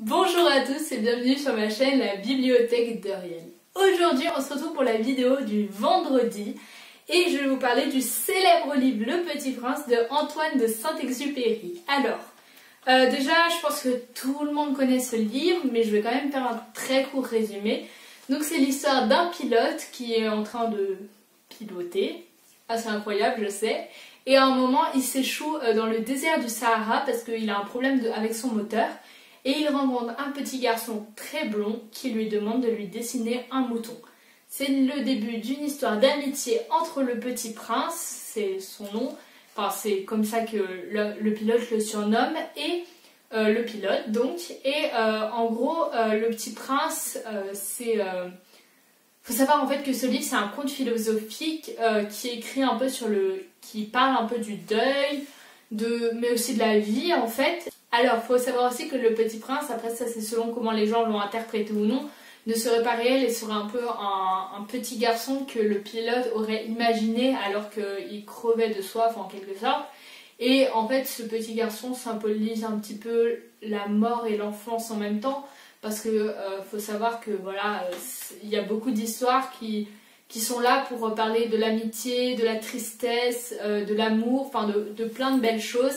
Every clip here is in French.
Bonjour à tous et bienvenue sur ma chaîne La Bibliothèque d'Oriel. Aujourd'hui on se retrouve pour la vidéo du vendredi et je vais vous parler du célèbre livre Le Petit Prince de Antoine de Saint-Exupéry. Alors, déjà je pense que tout le monde connaît ce livre mais je vais quand même faire un très court résumé. Donc c'est l'histoire d'un pilote qui est en train de piloter, assez incroyable je sais, et à un moment il s'échoue dans le désert du Sahara parce qu'il a un problème avec son moteur. Et il rencontre un petit garçon très blond qui lui demande de lui dessiner un mouton. C'est le début d'une histoire d'amitié entre le petit prince, c'est son nom, enfin c'est comme ça que le pilote le surnomme, et le pilote donc. Et en gros, le petit prince, faut savoir en fait que ce livre c'est un conte philosophique qui est écrit un peu qui parle un peu du deuil, mais aussi de la vie en fait. Alors, il faut savoir aussi que le Petit Prince, après ça c'est selon comment les gens l'ont interprété ou non, ne serait pas réel et serait un peu un petit garçon que le pilote aurait imaginé alors qu'il crevait de soif en quelque sorte. Et en fait, ce petit garçon symbolise un petit peu la mort et l'enfance en même temps, parce que faut savoir que voilà, il y a beaucoup d'histoires qui sont là pour parler de l'amitié, de la tristesse, de l'amour, enfin de plein de belles choses.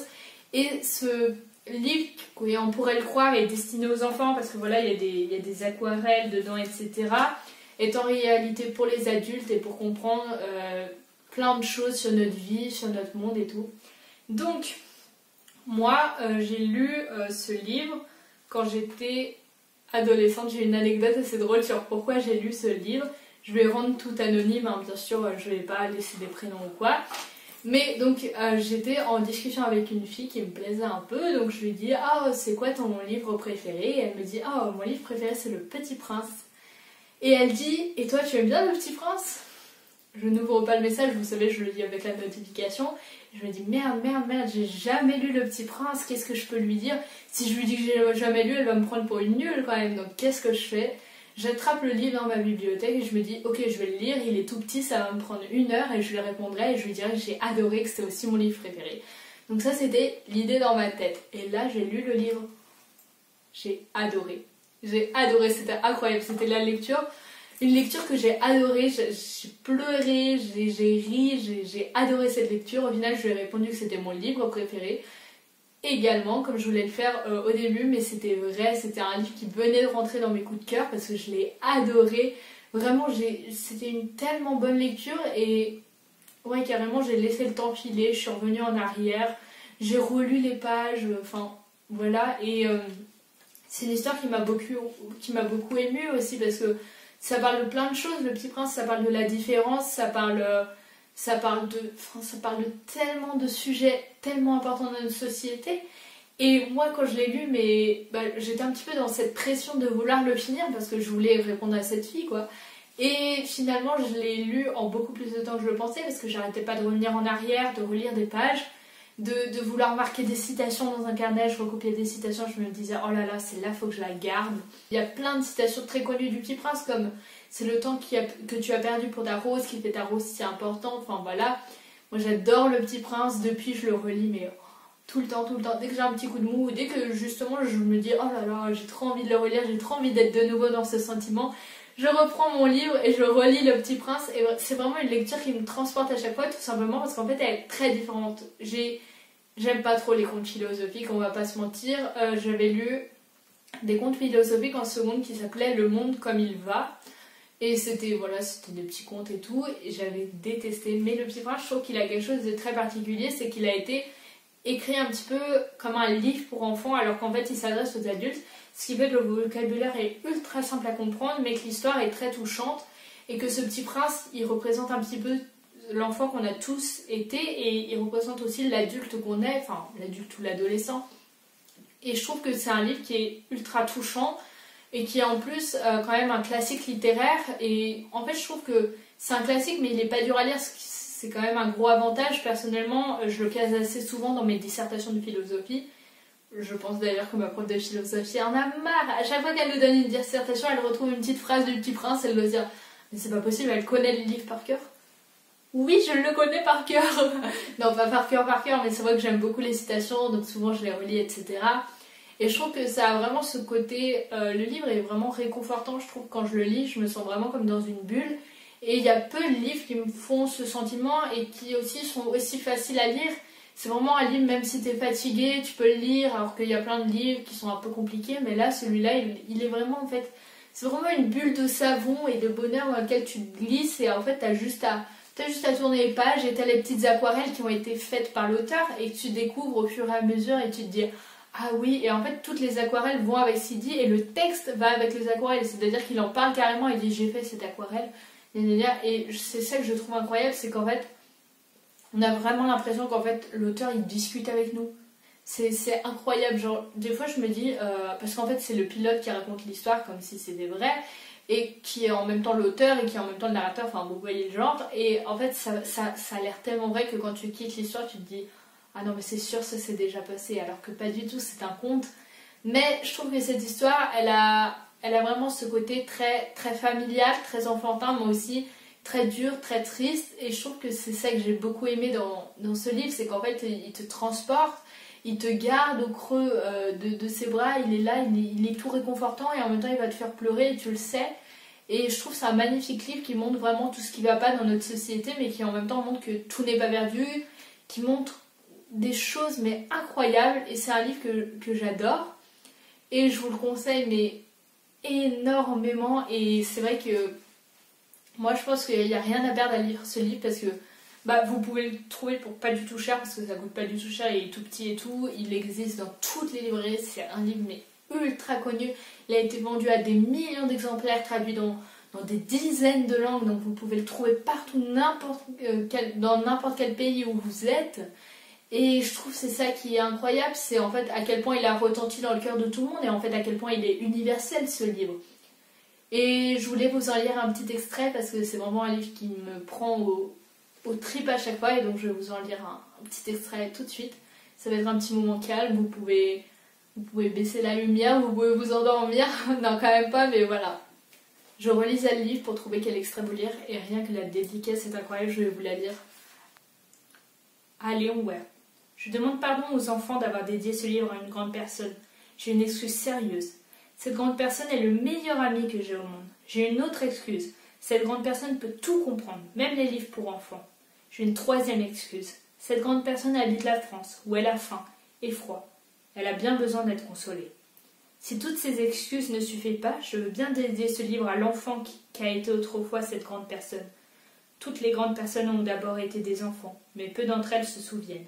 Et ce livre, oui, on pourrait le croire, est destiné aux enfants parce que voilà, il y a des aquarelles dedans, etc. Est en réalité pour les adultes et pour comprendre plein de choses sur notre vie, sur notre monde et tout. Donc, moi, j'ai lu ce livre quand j'étais adolescente. J'ai une anecdote assez drôle sur pourquoi j'ai lu ce livre. Je vais rendre tout anonyme, hein, bien sûr, je vais pas laisser des prénoms ou quoi. Mais donc j'étais en discussion avec une fille qui me plaisait un peu, donc je lui dis ah c'est quoi ton livre préféré? Et elle me dit ah mon livre préféré c'est Le Petit Prince. Et elle dit et toi tu aimes bien Le Petit Prince? Je n'ouvre pas le message, vous savez je le lis avec la notification. Je me dis merde, j'ai jamais lu Le Petit Prince, qu'est-ce que je peux lui dire? Si je lui dis que j'ai jamais lu, elle va me prendre pour une nulle quand même, donc qu'est-ce que je fais? J'attrape le livre dans ma bibliothèque et je me dis ok je vais le lire, il est tout petit, ça va me prendre 1 heure et je lui répondrai et je lui dirai que j'ai adoré, que c'est aussi mon livre préféré. Donc ça c'était l'idée dans ma tête. Et là j'ai lu le livre. J'ai adoré, c'était incroyable, c'était une lecture que j'ai adorée, j'ai pleuré, j'ai ri, j'ai adoré cette lecture. Au final je lui ai répondu que c'était mon livre préféré. Également, comme je voulais le faire au début, mais c'était vrai, c'était un livre qui venait de rentrer dans mes coups de cœur parce que je l'ai adoré. Vraiment, c'était une tellement bonne lecture et ouais, carrément, j'ai laissé le temps filer, je suis revenue en arrière, j'ai relu les pages, enfin voilà. Et c'est une histoire qui m'a beaucoup émue aussi parce que ça parle de plein de choses. Le Petit Prince, ça parle de la différence, ça parle de tellement de sujets tellement importants dans notre société. Et moi quand je l'ai lu, j'étais un petit peu dans cette pression de vouloir le finir parce que je voulais répondre à cette fille quoi. Et finalement je l'ai lu en beaucoup plus de temps que je le pensais parce que j'arrêtais pas de revenir en arrière, de relire des pages, de vouloir marquer des citations dans un carnet. Je recopiais des citations, je me disais oh là là celle-là faut que je la garde. Il y a plein de citations très connues du Petit Prince comme c'est le temps que tu as perdu pour ta rose qui fait ta rose si importante. Enfin voilà, moi j'adore Le Petit Prince, depuis je le relis mais tout le temps. Dès que j'ai un petit coup de mou, ou dès que justement je me dis oh là là j'ai trop envie de le relire, j'ai trop envie d'être de nouveau dans ce sentiment, je reprends mon livre et je relis Le Petit Prince. Et c'est vraiment une lecture qui me transporte à chaque fois tout simplement parce qu'en fait elle est très différente. J'aime pas trop les contes philosophiques, on va pas se mentir. J'avais lu des contes philosophiques en seconde qui s'appelaient Le Monde comme il va. Et c'était des petits contes et tout, et j'avais détesté. Mais Le Petit Prince, je trouve qu'il a quelque chose de très particulier, c'est qu'il a été écrit un petit peu comme un livre pour enfants, alors qu'en fait il s'adresse aux adultes, ce qui fait que le vocabulaire est ultra simple à comprendre, mais que l'histoire est très touchante, et que ce Petit Prince, il représente un petit peu l'enfant qu'on a tous été, et il représente aussi l'adulte qu'on est, enfin l'adulte ou l'adolescent. Et je trouve que c'est un livre qui est ultra touchant, et qui est en plus quand même un classique littéraire. Et en fait je trouve que c'est un classique mais il n'est pas dur à lire, c'est quand même un gros avantage. Personnellement je le case assez souvent dans mes dissertations de philosophie. Je pense d'ailleurs que ma prof de philosophie en a marre, à chaque fois qu'elle nous donne une dissertation elle retrouve une petite phrase du Petit Prince, elle doit se dire mais c'est pas possible, elle connaît le livre par cœur. Oui, je le connais par cœur. Non, pas par cœur, mais c'est vrai que j'aime beaucoup les citations, donc souvent je les relis, etc. Et je trouve que ça a vraiment ce côté, le livre est vraiment réconfortant, je trouve, quand je le lis, je me sens vraiment comme dans une bulle. Et il y a peu de livres qui me font ce sentiment et qui aussi sont aussi faciles à lire. C'est vraiment un livre, même si tu es fatigué, tu peux le lire, alors qu'il y a plein de livres qui sont un peu compliqués. Mais là, celui-là, il est vraiment, en fait, c'est vraiment une bulle de savon et de bonheur dans laquelle tu glisses. Et en fait, t'as juste à tourner les pages et t'as les petites aquarelles qui ont été faites par l'auteur et que tu découvres au fur et à mesure et tu te dis ah oui, et en fait toutes les aquarelles vont avec ce qu'il dit et le texte va avec les aquarelles, c'est-à-dire qu'il en parle carrément, il dit j'ai fait cette aquarelle, et c'est ça que je trouve incroyable, c'est qu'en fait on a vraiment l'impression qu'en fait l'auteur il discute avec nous. C'est incroyable, genre des fois je me dis, parce qu'en fait c'est le pilote qui raconte l'histoire comme si c'était vrai, et qui est en même temps l'auteur et qui est en même temps le narrateur, enfin vous voyez le genre, et en fait ça a l'air tellement vrai que quand tu quittes l'histoire tu te dis ah non mais c'est sûr ça s'est déjà passé, alors que pas du tout, c'est un conte. Mais je trouve que cette histoire elle a vraiment ce côté très, très familial, très enfantin, mais aussi très dur, très triste, et je trouve que c'est ça que j'ai beaucoup aimé dans ce livre, c'est qu'en fait il te transporte, il te garde au creux de ses bras, il est là, il est tout réconfortant et en même temps il va te faire pleurer et tu le sais. Et je trouve que c'est un magnifique livre qui montre vraiment tout ce qui ne va pas dans notre société, mais qui en même temps montre que tout n'est pas perdu, qui montre des choses mais incroyables, et c'est un livre que j'adore et je vous le conseille mais énormément. Et c'est vrai que moi je pense qu'il n'y a rien à perdre à lire ce livre parce que vous pouvez le trouver pour pas du tout cher parce que ça coûte pas du tout cher, il est tout petit et tout, il existe dans toutes les librairies, c'est un livre mais ultra connu, il a été vendu à des millions d'exemplaires, traduit dans des dizaines de langues, donc vous pouvez le trouver partout, dans n'importe quel pays où vous êtes. Et je trouve que c'est ça qui est incroyable, c'est en fait à quel point il a retenti dans le cœur de tout le monde et en fait à quel point il est universel ce livre. Et je voulais vous en lire un petit extrait parce que c'est vraiment un livre qui me prend au trip à chaque fois, et donc je vais vous en lire un petit extrait tout de suite. Ça va être un petit moment calme, vous pouvez baisser la lumière, vous pouvez vous endormir, non quand même pas, mais voilà. Je relisais le livre pour trouver quel extrait vous lire, et rien que la dédicace est incroyable, je vais vous la lire. À Léon Ware. Je demande pardon aux enfants d'avoir dédié ce livre à une grande personne. J'ai une excuse sérieuse. Cette grande personne est le meilleur ami que j'ai au monde. J'ai une autre excuse. Cette grande personne peut tout comprendre, même les livres pour enfants. J'ai une troisième excuse. Cette grande personne habite la France, où elle a faim et froid. Elle a bien besoin d'être consolée. Si toutes ces excuses ne suffisent pas, je veux bien dédier ce livre à l'enfant qui a été autrefois cette grande personne. Toutes les grandes personnes ont d'abord été des enfants, mais peu d'entre elles se souviennent.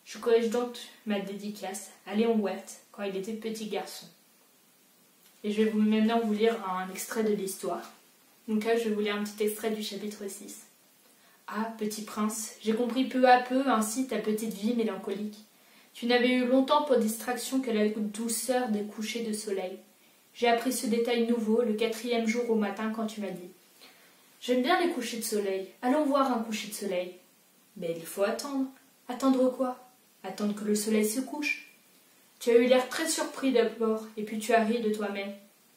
Je corrige donc ma dédicace à Léon Werth quand il était petit garçon. Et je vais maintenant vous lire un extrait de l'histoire. Donc là, je vais vous lire un petit extrait du chapitre 6. Ah, petit prince, j'ai compris peu à peu ainsi ta petite vie mélancolique. Tu n'avais eu longtemps pour distraction que la douceur des couchers de soleil. J'ai appris ce détail nouveau le 4e jour au matin quand tu m'as dit « J'aime bien les couchers de soleil, allons voir un coucher de soleil. » Mais il faut attendre. Attendre quoi? Attendre que le soleil se couche. Tu as eu l'air très surpris d'abord, et puis tu as ri de toi-même.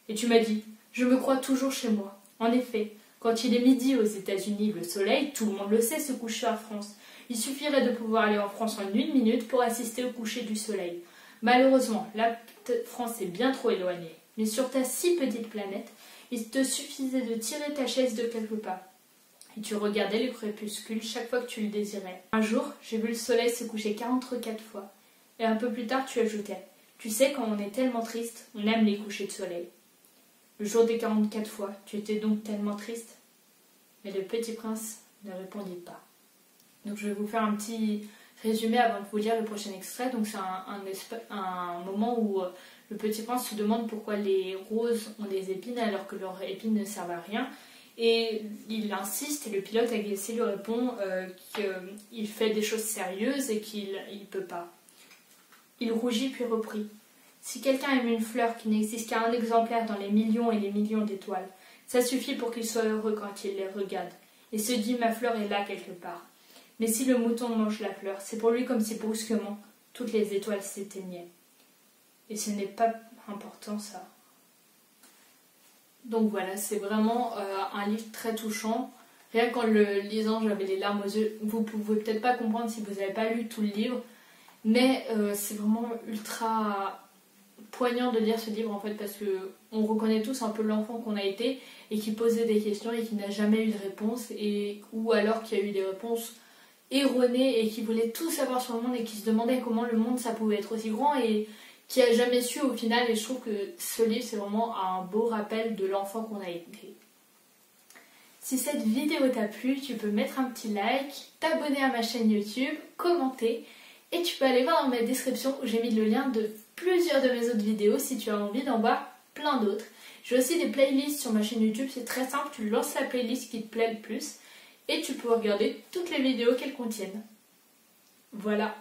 Et tu m'as dit « Je me crois toujours chez moi. » En effet, quand il est midi aux États-Unis, le soleil, tout le monde le sait, se couche en France. Il suffirait de pouvoir aller en France en 1 minute pour assister au coucher du soleil. Malheureusement, la France est bien trop éloignée. Mais sur ta si petite planète, il te suffisait de tirer ta chaise de quelques pas. Et tu regardais le crépuscule chaque fois que tu le désirais. Un jour, j'ai vu le soleil se coucher 44 fois. Et un peu plus tard, tu ajoutais « Tu sais, quand on est tellement triste, on aime les couchers de soleil. » Le jour des 44 fois, tu étais donc tellement triste? Mais le petit prince ne répondit pas. Donc je vais vous faire un petit résumé avant de vous lire le prochain extrait. Donc c'est un moment où le petit prince se demande pourquoi les roses ont des épines alors que leurs épines ne servent à rien. Et il insiste et le pilote agacé lui répond qu'il fait des choses sérieuses et qu'il ne peut pas. Il rougit puis reprit. Si quelqu'un aime une fleur qui n'existe qu'à un exemplaire dans les millions et les millions d'étoiles, ça suffit pour qu'il soit heureux quand il les regarde, et se dit ma fleur est là quelque part. Mais si le mouton mange la fleur, c'est pour lui comme si brusquement toutes les étoiles s'éteignaient. Et ce n'est pas important ça. Donc voilà, c'est vraiment un livre très touchant. Rien qu'en le lisant, j'avais les larmes aux yeux. Vous pouvez peut-être pas comprendre si vous n'avez pas lu tout le livre, mais c'est vraiment ultra poignant de lire ce livre en fait, parce que on reconnaît tous un peu l'enfant qu'on a été et qui posait des questions et qui n'a jamais eu de réponse, ou alors qui a eu des réponses erronées et qui voulait tout savoir sur le monde et qui se demandait comment le monde ça pouvait être aussi grand et qui a jamais su au final. Et je trouve que ce livre c'est vraiment un beau rappel de l'enfant qu'on a été. Si cette vidéo t'a plu, tu peux mettre un petit like, t'abonner à ma chaîne YouTube, commenter et tu peux aller voir dans ma description où j'ai mis le lien de plusieurs de mes autres vidéos si tu as envie d'en voir plein d'autres. J'ai aussi des playlists sur ma chaîne YouTube, c'est très simple, tu lances la playlist qui te plaît le plus et tu peux regarder toutes les vidéos qu'elles contiennent. Voilà.